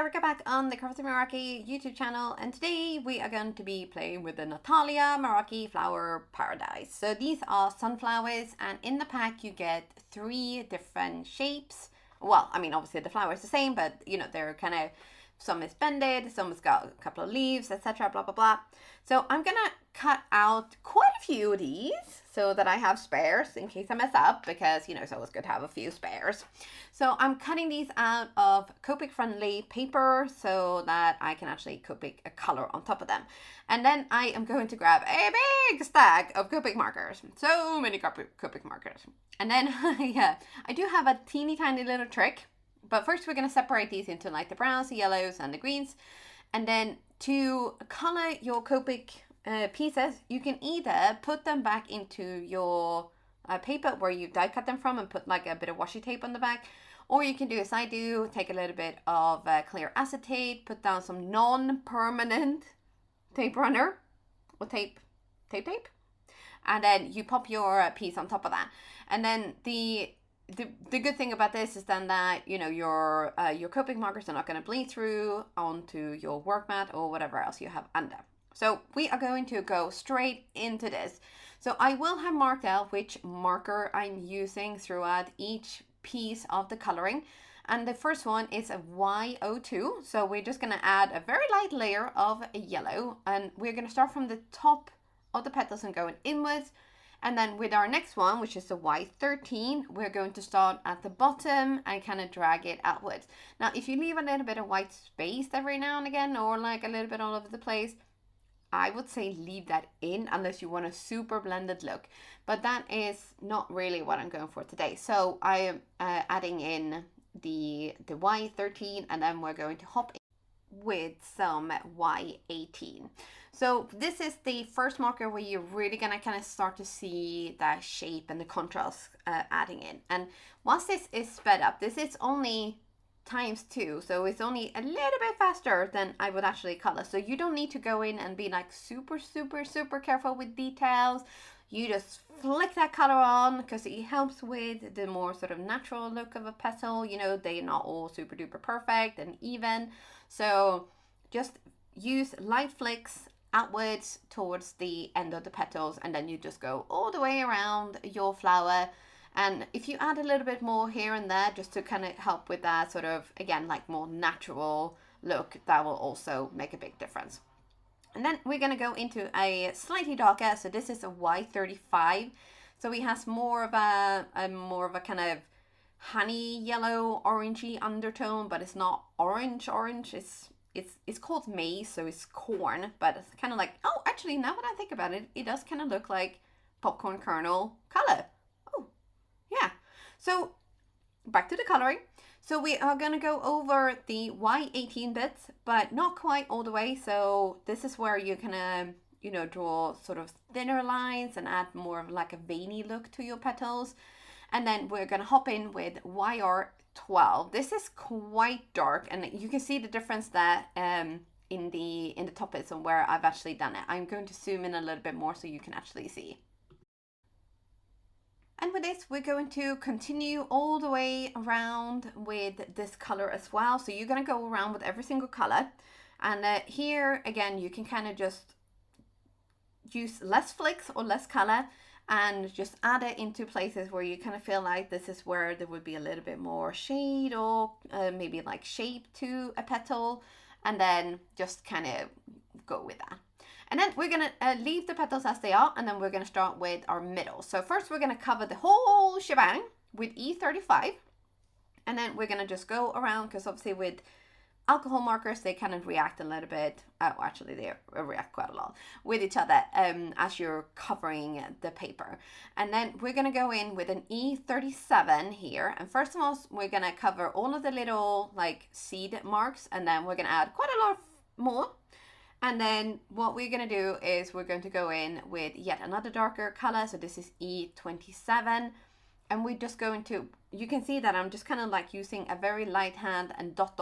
Erica back on the Crafty Meraki YouTube channel, and today we are going to be playing with the Natalia Flora Para Dies. So these are sunflowers, and in the pack you get 3 different shapes. Well, I mean, obviously the flower is the same, but you know, they're kind of, some is bended, some has got a couple of leaves, etc, blah blah blah. So I'm gonna cut out quite a few of these so that I have spares in case I mess up, because you know, it's always good to have a few spares. So I'm cutting these out of Copic friendly paper so that I can actually Copic a color on top of them. And then I am going to grab a big stack of Copic markers. So many Copic markers. And then I do have a teeny tiny little trick. But first we're going to separate these into like the browns, the yellows and the greens. And then to color your Copic pieces, you can either put them back into your paper where you die cut them from and put like a bit of washi tape on the back. Or you can do as I do, take a little bit of clear acetate, put down some non-permanent tape runner or tape, and then you pop your piece on top of that. And then the good thing about this is then that, you know, your Copic markers are not going to bleed through onto your work mat or whatever else you have under. So we are going to go straight into this. So I will have marked out which marker I'm using throughout each piece of the coloring. And the first one is a Y02. So we're just going to add a very light layer of yellow. And we're going to start from the top of the petals and going inwards. And then with our next one, which is the Y13, we're going to start at the bottom and kind of drag it outwards. Now, if you leave a little bit of white space every now and again, or like a little bit all over the place, I would say leave that in unless you want a super blended look. But that is not really what I'm going for today. So I am adding in the Y13, and then we're going to hop in with some Y18. So this is the first marker where you're really gonna kind of start to see that shape and the contrast adding in. And once this is sped up, this is only ×2, so it's only a little bit faster than I would actually color. So you don't need to go in and be like super careful with details. You just flick that color on because it helps with the more sort of natural look of a petal. You know, they're not all super duper perfect and even. So just use light flicks outwards towards the end of the petals, and then you just go all the way around your flower. And if you add a little bit more here and there just to kind of help with that sort of, again, like more natural look, that will also make a big difference. And then we're going to go into a slightly darker, so this is a Y35. So he has more of a kind of honey yellow orangey undertone, but it's not orange. It's called maize, so it's corn, but it's kind of like, oh, actually, now that I think about it, it does kind of look like popcorn kernel color. Oh, yeah. So back to the coloring. So we are going to go over the Y18 bits, but not quite all the way. So this is where you can, you know, draw sort of thinner lines and add more of like a veiny look to your petals. And then we're going to hop in with YR12. This is quite dark, and you can see the difference that in the top bits and where I've actually done it. I'm going to zoom in a little bit more so you can actually see. And with this, we're going to continue all the way around with this color as well. So you're going to go around with every single color. And here, again, you can kind of just use less flicks or less color and just add it into places where you kind of feel like this is where there would be a little bit more shade or maybe like shape to a petal. And then just kind of go with that. And then we're going to leave the petals as they are, and then we're going to start with our middle. So first we're going to cover the whole shebang with E35, and then we're going to just go around, because obviously with alcohol markers, they kind of react a little bit, actually they react quite a lot with each other as you're covering the paper. And then we're going to go in with an E37 here, and first of all, we're going to cover all of the little like seed marks, and then we're going to add quite a lot more. And then what we're going to do is we're going to go in with yet another darker color. So this is E27. And we're just going to, you can see that I'm just kind of like using a very light hand and dot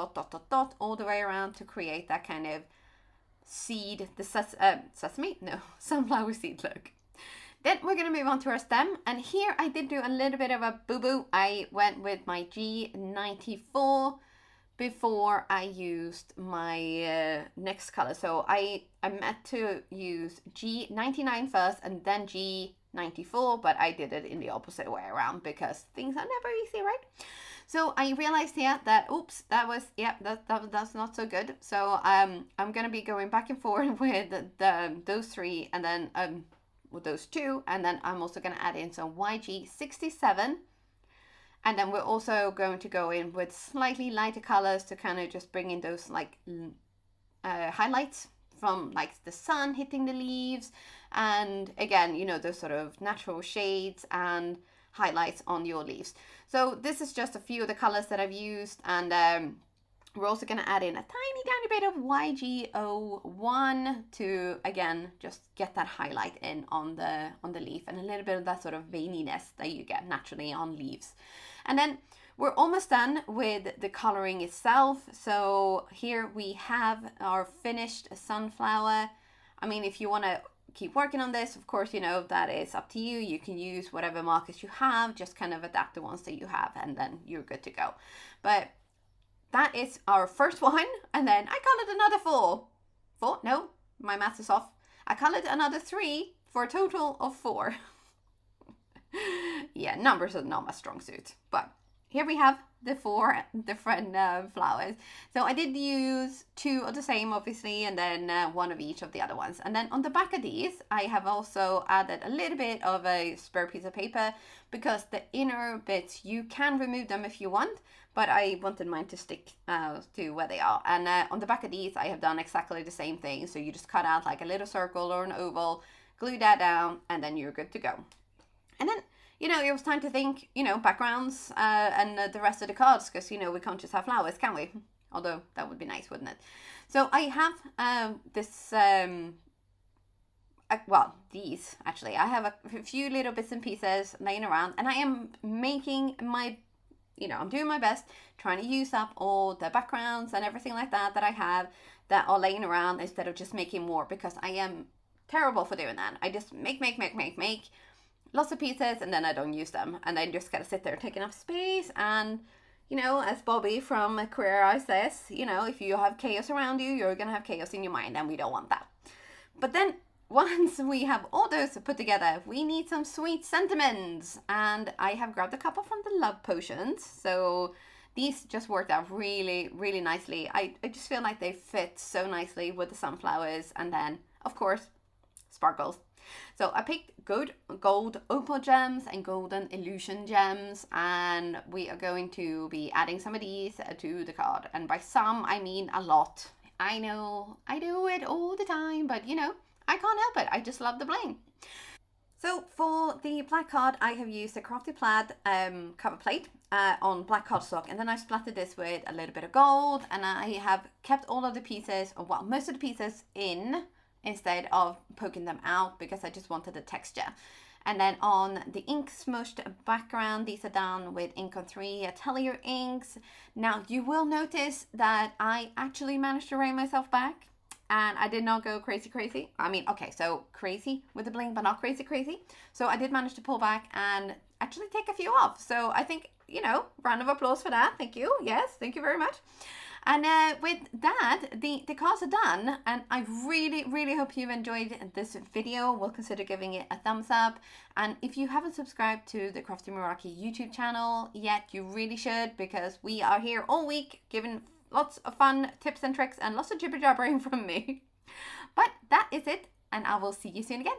all the way around to create that kind of seed, the sunflower seed look. Then we're going to move on to our stem. And here I did do a little bit of a boo-boo. I went with my G94 before I used my next color. So I meant to use G99 first and then G94, but I did it in the opposite way around because things are never easy, right? So I realized here that, oops, that was, yeah, that's not so good. So I'm going to be going back and forth with those three, and then with those two, and then I'm also going to add in some YG67. And then we're also going to go in with slightly lighter colors to kind of just bring in those like highlights from like the sun hitting the leaves. And again, you know, those sort of natural shades and highlights on your leaves. So this is just a few of the colors that I've used. And we're also going to add in a tiny bit of YG01 to, again, just get that highlight in on the leaf, and a little bit of that sort of veininess that you get naturally on leaves. And then we're almost done with the coloring itself. So here we have our finished sunflower. I mean, if you want to keep working on this, of course, you know, that is up to you. You can use whatever markers you have, just kind of adapt the ones that you have, and then you're good to go. But that is our first one. And then I colored another four. No, my math is off. I colored another 3 for a total of 4. Yeah, numbers are not my strong suit, but here we have the 4 different flowers. So I did use 2 of the same, obviously, and then 1 of each of the other ones. And then on the back of these, I have also added a little bit of a spare piece of paper, because the inner bits, you can remove them if you want, but I wanted mine to stick to where they are. And on the back of these, I have done exactly the same thing. So you just cut out like a little circle or an oval, glue that down, and then you're good to go. And then, you know, it was time to think, you know, backgrounds and the rest of the cards, because, you know, we can't just have flowers, can we? Although that would be nice, wouldn't it? So I have this, well, these, actually. I have a few little bits and pieces laying around, and I am making my, you know, I'm doing my best trying to use up all the backgrounds and everything like that I have that are laying around, instead of just making more, because I am terrible for doing that. I just make lots of pieces, and then I don't use them, and then just gotta sit there taking up space. And, you know, as Bobby from Career Eye says, you know, if you have chaos around you, you're gonna have chaos in your mind, and we don't want that. But then once we have all those put together, we need some sweet sentiments, and I have grabbed a couple from the love potions. So these just worked out really nicely. I just feel like they fit so nicely with the sunflowers, and then of course sparkles. So I picked gold opal gems and golden illusion gems, and we are going to be adding some of these to the card. And by some, I mean a lot. I know I do it all the time, but you know, I can't help it. I just love the bling. So for the black card, I have used the Crafty Plaid cover plate on black cardstock, and then I splattered this with a little bit of gold, and I have kept all of the pieces, or well, most of the pieces in, instead of poking them out, because I just wanted the texture. And then on the ink smushed background, these are done with ink on 3 Atelier inks. Now you will notice that I actually managed to rein myself back, and I did not go crazy. I mean, okay, so crazy with the bling, but not crazy. So I did manage to pull back and actually take a few off. So I think, you know, round of applause for that. Thank you. Yes, thank you very much. And with that, the cards are done, and I really hope you've enjoyed this video. We'll consider giving it a thumbs up, and if you haven't subscribed to the Crafty Meraki YouTube channel yet, you really should, because we are here all week giving lots of fun tips and tricks and lots of jibber jabbering from me. But that is it, and I will see you soon again.